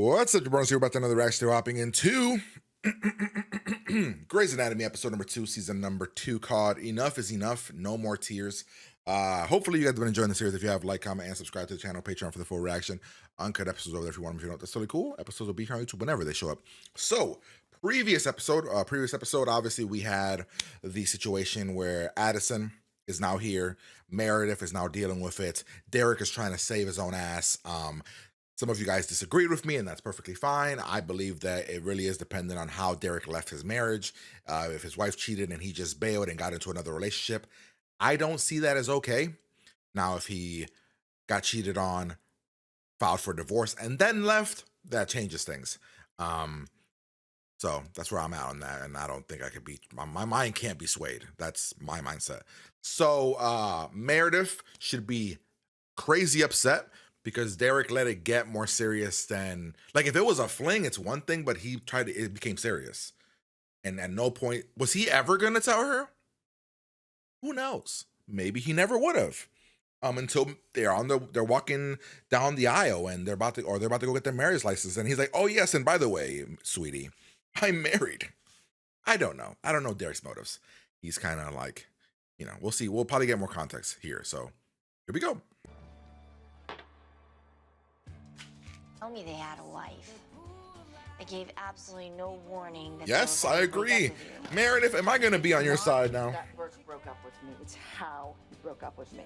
What's up, Jabronis here about another reaction hopping into Grey's Anatomy episode number 2, season number 2, called Enough is Enough, No More Tears. Hopefully you guys have been enjoying the series. If you have, like, comment, and subscribe to the channel, Patreon for the full reaction. Uncut episodes over there if you want them. If you don't, that's totally cool. Episodes will be here on YouTube whenever they show up. So, previous episode, obviously we had the situation where Addison is now here. Meredith is now dealing with it. Derek is trying to save his own ass. Some of you guys disagreed with me, and that's perfectly fine. I believe that it really is dependent on how Derek left his marriage. If his wife cheated and he just bailed and got into another relationship, I don't see that as okay. Now, if he got cheated on, filed for divorce, and then left, that changes things. So that's where I'm at on that, and I don't think I could be, my mind can't be swayed. That's my mindset. So Meredith should be crazy upset because Derek let it get more serious than, like, if it was a fling, it's one thing, but it became serious. And at no point, was he ever gonna tell her? Who knows? Maybe he never would have. Until they're walking down the aisle and they're about to go get their marriage license. And he's like, oh yes, and by the way, sweetie, I'm married. I don't know Derek's motives. He's kind of like, we'll see. We'll probably get more context here. So here we go. Tell me they had a wife. They gave absolutely no warning. That yes, I agree. Meredith, am I going to be on your side now? That Burke broke up with me. It's how he broke up with me.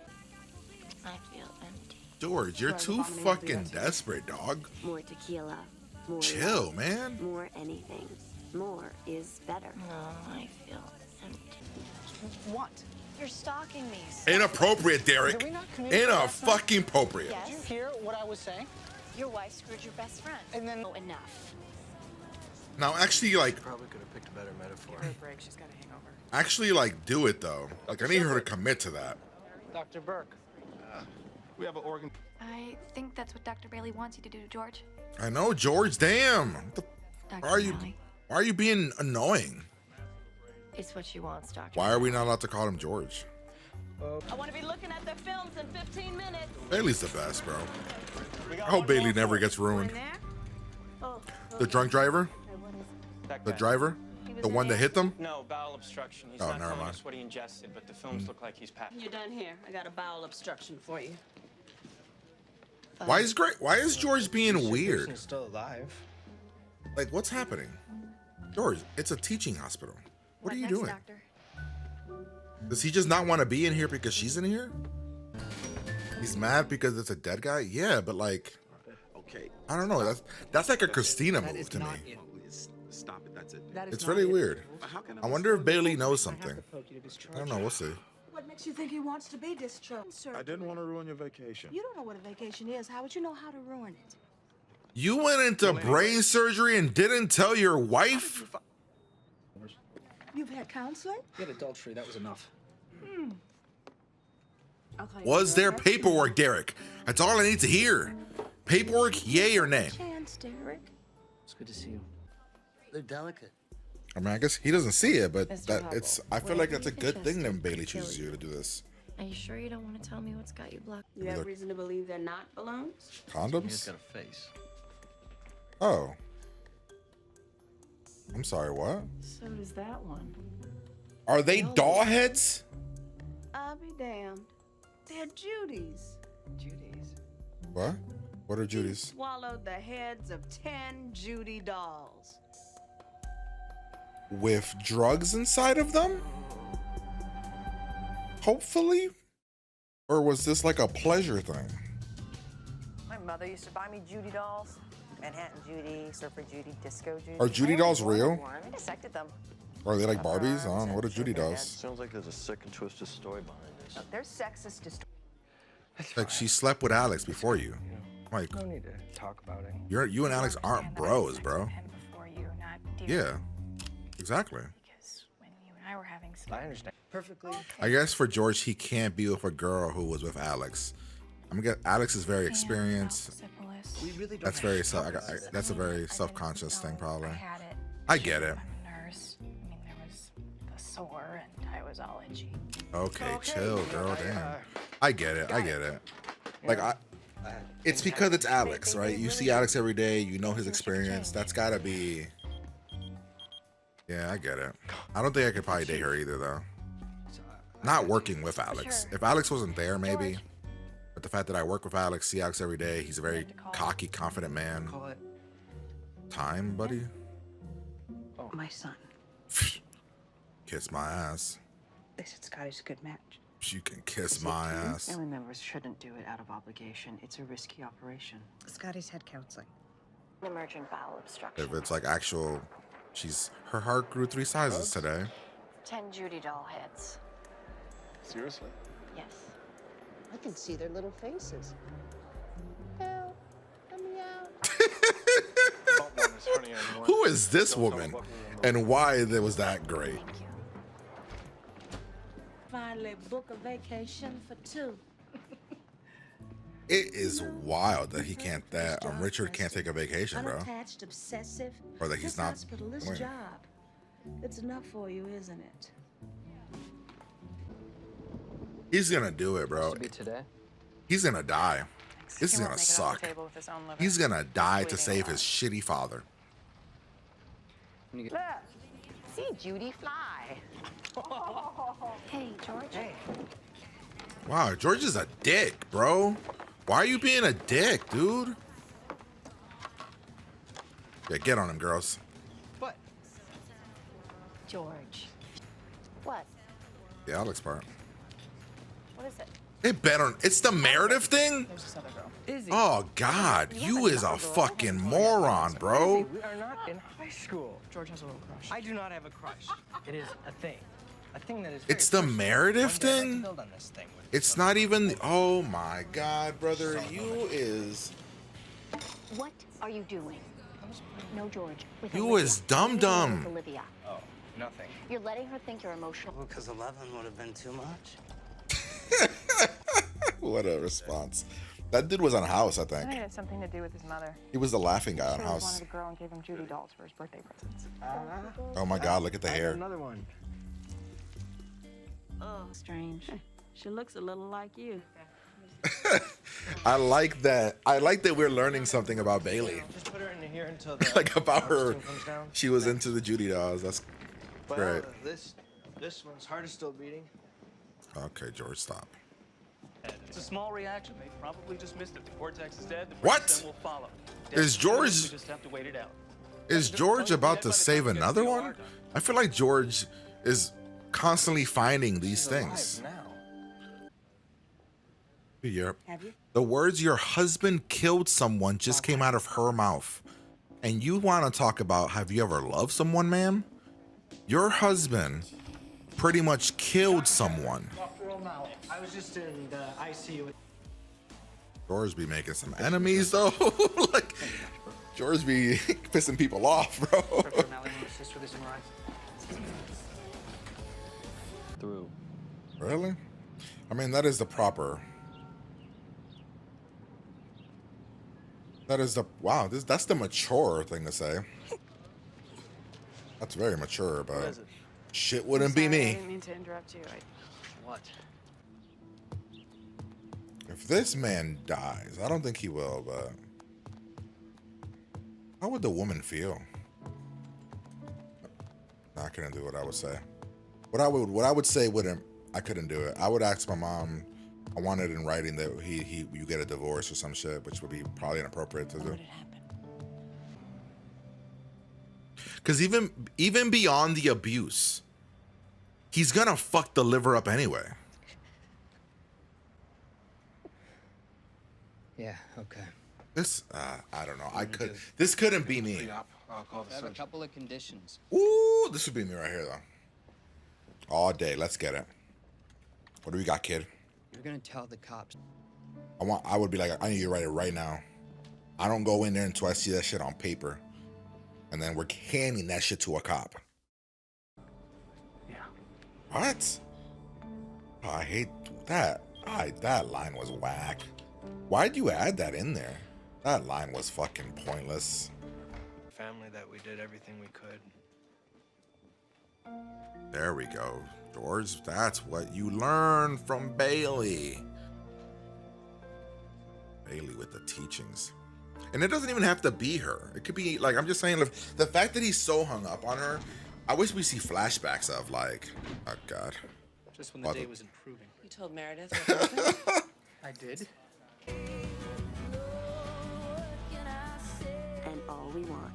I feel empty. George, you're too fucking desperate, dog. More tequila. More chill, love, man. More anything. More is better. No, I feel empty. What? You're stalking me. Inappropriate, Derek. Did we not communicate last night? Fucking appropriate. Yes. Did you hear what I was saying? Your wife screwed your best friend. And then Oh, enough. Now, actually, like, Probably could have picked a better metaphor. Give her a break. She's got a hangover. actually, like, do it though. Like, I need her to commit to that. Dr. Burke. We have an organ. I think that's what Dr. Bailey wants you to do, George. I know, George. Damn. What the, Dr. why are you being annoying? It's what she wants, Doctor. Why are we not allowed to call him George? I want to be looking at the films in 15 minutes. Bailey's the best, bro. I hope Bailey never gets ruined. The drunk driver? The driver? The one that hit them? No, bowel obstruction. He's Oh, not never telling mind. us what he ingested, but the films look like he's passed. You're done here. I got a bowel obstruction for you. Why is George being weird? Person's still alive. Like, what's happening? George, it's a teaching hospital. What are you next, doing? Doctor? Does he just not want to be in here because she's in here? He's mad because it's a dead guy? Yeah, but like, Okay. I don't know. That's like a Christina move to me. Stop it. That's it. It's really weird. How can I wonder if Bailey knows something. I don't know. We'll see. What makes you think he wants to be discharged, sir? I didn't want to ruin your vacation. You don't know what a vacation is. How would you know how to ruin it? You went into brain surgery and didn't tell your wife? You've had counseling? Get adultery, that was enough. Was there paperwork, Derek? That's all I need to hear. Paperwork, yay or nay? Chance, Derek. It's good to see you. They're delicate. I mean, I guess he doesn't see it, but Mr. that Hubble, I feel what like if that's a you good just thing that did Bailey kill chooses you? you to do this. Are you sure you don't want to tell me what's got you blocked? You have Look. reason to believe they're not balloons? He's Condoms? got a face. Oh. I'm sorry, what? So does that one. Are they doll heads? I'll be damned. They're Judy's. Judy's. What? What are He Judy's? swallowed the heads of 10 Judy dolls. With drugs inside of them? Hopefully? Or was this like a pleasure thing? My mother used to buy me Judy dolls. Manhattan Judy, Surfer Judy, Disco Judy. Are Judy dolls real? I dissected them. Or are they like Barbies? I don't know. What are Judy dolls? Sounds like there's a sick and twisted story behind this. They're sexist, Like she slept with Alex before you. Like, No need to talk about it. you and Alex aren't bros, bro. Before you, not Yeah, exactly. Because when you and I were having sex. I understand. Perfectly. I guess for George, he can't be with a girl who was with Alex. I'm gonna get Alex is very experienced. We really don't That's have very to that's a very self-conscious thing, probably. I had it. I get it. I'm a nurse. I mean, there was the sore, and I was all itchy. Okay, chill, girl. Damn. I get it. Like It's because it's Alex, right? You see Alex every day. You know his experience. That's gotta be. Yeah, I get it. I don't think I could probably date her either, though. Not working with Alex. If Alex wasn't there, maybe. But the fact that I work with Alex, see Alex every day, he's a very cocky, confident man. Call it. Time, buddy? My son. Kiss my ass. They said Scotty's a good match. You can kiss my ass. Family members shouldn't do it out of obligation. It's a risky operation. Scotty's had counseling. Emergent bowel obstruction. If it's like actual, her heart grew 3 sizes today. 10 Judy doll heads. Seriously? Yes. I can see their little faces. Help. Let me out. Who is this woman, and why was that great? Thank you. Finally book a vacation for 2. It is wild that Richard can't take a vacation, bro. Unattached, obsessive. Or that he's This not hospital, this doing it. job. It's enough for you, isn't it? He's gonna do it, bro. To be today. He's gonna die. This is He gonna won't make it off suck. the table with his own liver. He's gonna die to Bleeding save a his shitty father. Look, see Judy fly. Hey, George. Hey. Wow, George is a dick, bro. Why are you being a dick, dude? Yeah, get on him, girls. What? George. What? The Alex part. What is it? They bet on it's the Meredith thing? There's this other girl. Izzy. Oh god, you is a fucking moron, bro. We are not in high school. George has a little crush. I do not have a crush. It is a thing. A thing that is very It's the personal. Meredith One day I'd like to thing? build on this thing with It's not even oh my god, brother. You is What are you doing? No, George. With You Olivia. is dumb With dumb. Olivia. Oh, nothing. You're letting her think you're emotional. Well, because 11 would have been too much. What a response. That dude was on House, I I think it think. had something to do with his mother. He was the laughing guy on She always House. wanted a girl and gave him Judy dolls for his birthday presents. Oh my god, look at the I got hair. Another one. Oh, strange. She looks a little like you. I like that. I like that we're learning something about Bailey. Just put her in here until the Like about her. oxygen comes down. She was into the Judy dolls. That's Well, great. this one's heart is still beating. Okay, George, stop. It's a small reaction. They probably just missed it. The cortex is dead. The What? brainstem will follow. Is George- We just have to wait it out. Is George about to save another one? I feel like George is constantly finding these She's things. alive now. Have you? The words "your husband killed someone" just came out of her mouth, and you want to talk about have you ever loved someone, ma'am? Your husband pretty much killed someone. I was just in the ICU. George be making some enemies though. Like George be pissing people off, bro. Assist with this MRI. Through. Really? I mean, that is the proper. That is the wow. That's the mature thing to say. That's very mature, but is it? shit wouldn't be I me. didn't mean to interrupt you. What? If this man dies, I don't think he will, but how would the woman feel? Nah, I couldn't do what I would say. What I would say wouldn't. I couldn't do it. I would ask my mom. I wanted in writing that you get a divorce or some shit, which would be probably inappropriate to do. Because even beyond the abuse, he's gonna fuck the liver up anyway. Yeah, okay. This I don't know. This couldn't be me. I'll call the I have a surgeon. couple of conditions. Ooh, this would be me right here though. All day. Let's get it. What do we got, kid? You're gonna tell the cops. I would be like, I need you to write it right now. I don't go in there until I see that shit on paper. And then we're handing that shit to a cop. Yeah. What? Oh, I hate that. That line was whack. Why'd you add that in there? That line was fucking pointless. Family that we did everything we could. There we go. George, that's what you learn from Bailey. Bailey with the teachings. And it doesn't even have to be her. It could be like, I'm just saying, the fact that he's so hung up on her, I wish we see flashbacks of like, oh God. Just when the day was improving. You told Meredith what happened? I did. And all we want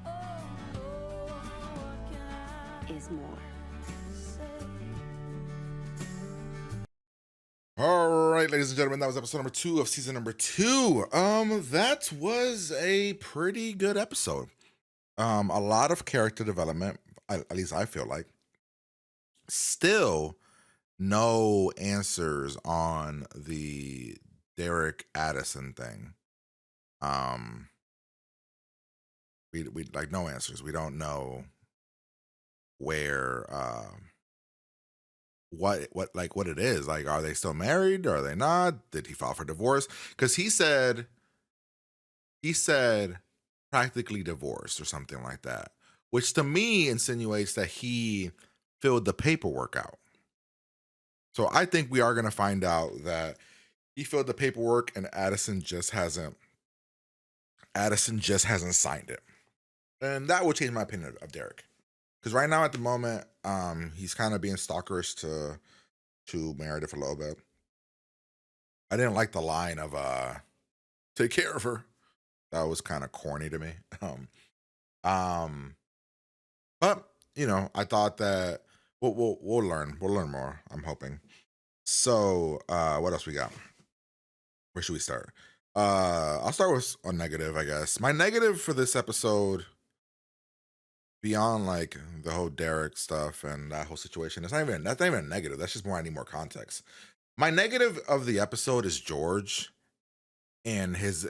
is more. All right, ladies and gentlemen, that was episode number 2 of season number 2. That was a pretty good episode. A lot of character development, at least I feel like. Still no answers on the Derek Addison thing. We like no answers. We don't know where what it is. Like, are they still married? Or are they not? Did he file for divorce? Because he said practically divorced or something like that, which to me insinuates that he filled the paperwork out. So I think we are going to find out that he filled the paperwork and Addison just hasn't signed it. And that will change my opinion of Derek. Because right now at the moment, he's kind of being stalkerish to Meredith a little bit. I didn't like the line of take care of her. That was kind of corny to me. But you know, I thought that we'll learn more. I'm hoping. So what else we got? Where should we start? I'll start with a negative, I guess. My negative for this episode, beyond like the whole Derek stuff and that whole situation, that's not even a negative. That's just more I need more context. My negative of the episode is George and his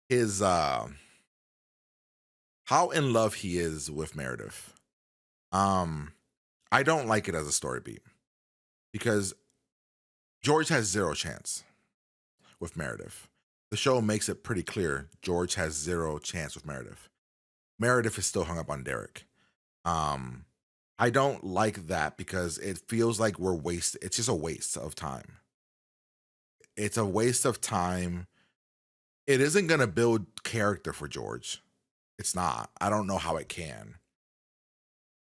his how in love he is with Meredith. I don't like it as a story beat because George has zero chance with Meredith. The show makes it pretty clear George has zero chance with Meredith. Meredith is still hung up on Derek. I don't like that because it feels like it's just a waste of time. It's a waste of time. It isn't going to build character for George. It's not. I don't know how it can.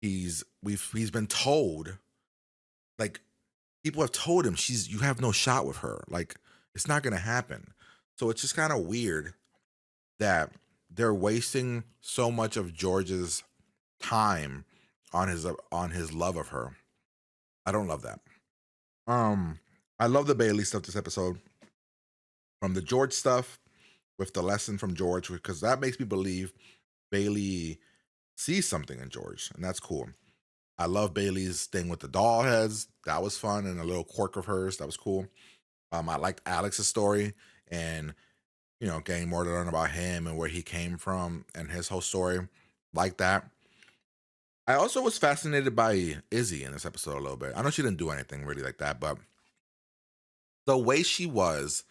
He's been told, like, people have told him you have no shot with her. Like, it's not going to happen. So it's just kind of weird that they're wasting so much of George's time on his love of her. I don't love that. I love the Bailey stuff this episode. From the George stuff with the lesson from George, because that makes me believe Bailey sees something in George, and that's cool. I love Bailey's thing with the doll heads. That was fun, and a little quirk of hers. That was cool. I liked Alex's story and, you know, getting more to learn about him and where he came from and his whole story. Like that. I also was fascinated by Izzy in this episode a little bit. I know she didn't do anything really like that, but the way she was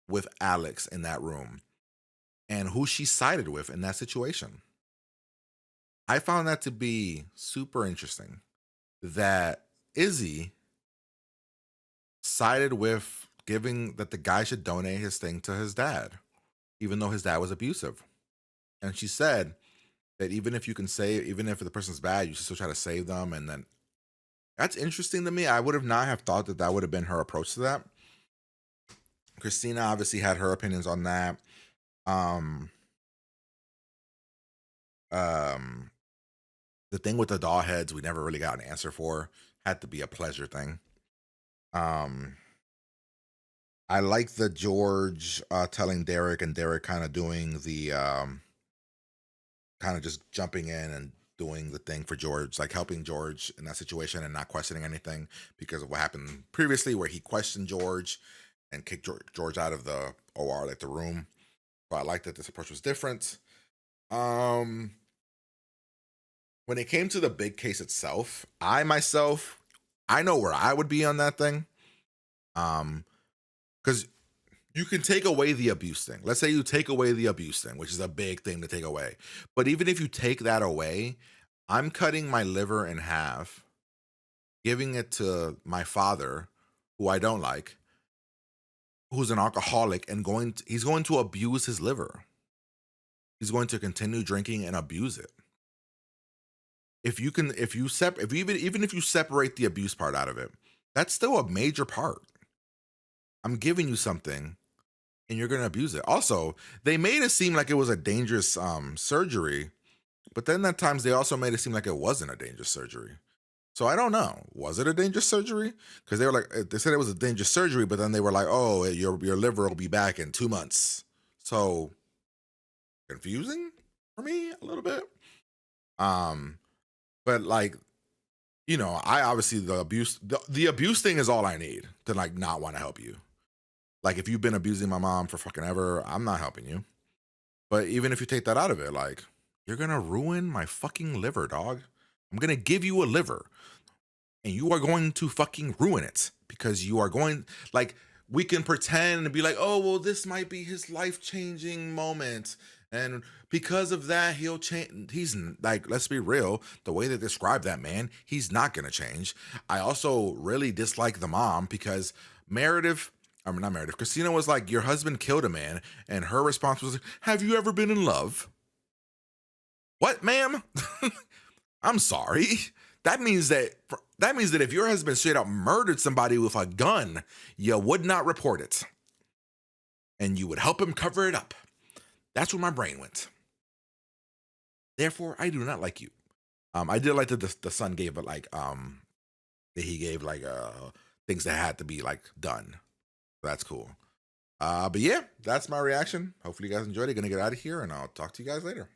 with Alex in that room and who she sided with in that situation, I found that to be super interesting. That Izzy sided with giving that the guy should donate his thing to his dad, even though his dad was abusive. And she said that even if the person's bad, you should still try to save them. And then that's interesting to me. I would have not have thought that would have been her approach to that. Christina obviously had her opinions on that. The thing with the doll heads, we never really got an answer for. Had to be a pleasure thing. I like the George telling Derek and Derek kind of doing the kind of just jumping in and doing the thing for George, like helping George in that situation and not questioning anything because of what happened previously where he questioned George and kicked George out of the OR, like the room. So I like that this approach was different. When it came to the big case itself, I know where I would be on that thing. Because you can take away the abuse thing. Let's say you take away the abuse thing, which is a big thing to take away. But even if you take that away, I'm cutting my liver in half, giving it to my father, who I don't like, who's an alcoholic and he's going to abuse his liver. He's going to continue drinking and abuse it. Even if you separate the abuse part out of it, that's still a major part. I'm giving you something and you're going to abuse it. Also, they made it seem like it was a dangerous surgery, but then at times they also made it seem like it wasn't a dangerous surgery. So I don't know. Was it a dangerous surgery? Because they said it was a dangerous surgery, but then they were like, oh, your liver will be back in 2 months. So confusing for me a little bit. But like, you know, I obviously the abuse thing is all I need to like not want to help you. Like if you've been abusing my mom for fucking ever, I'm not helping you. But even if you take that out of it, like you're gonna ruin my fucking liver, dog. I'm gonna give you a liver and you are going to fucking ruin it because you are going, like, we can pretend and be like, oh, well, this might be his life-changing moment. And because of that, he'll change. He's like, let's be real. The way they describe that man, he's not going to change. I also really dislike the mom because Christina was like, your husband killed a man. And her response was, have you ever been in love? What, ma'am? I'm sorry. That means that if your husband straight up murdered somebody with a gun, you would not report it. And you would help him cover it up. That's where my brain went. Therefore, I do not like you. I did like that the son gave it like that he gave like things that had to be like done. That's cool. But yeah, that's my reaction. Hopefully you guys enjoyed it. Gonna get out of here and I'll talk to you guys later.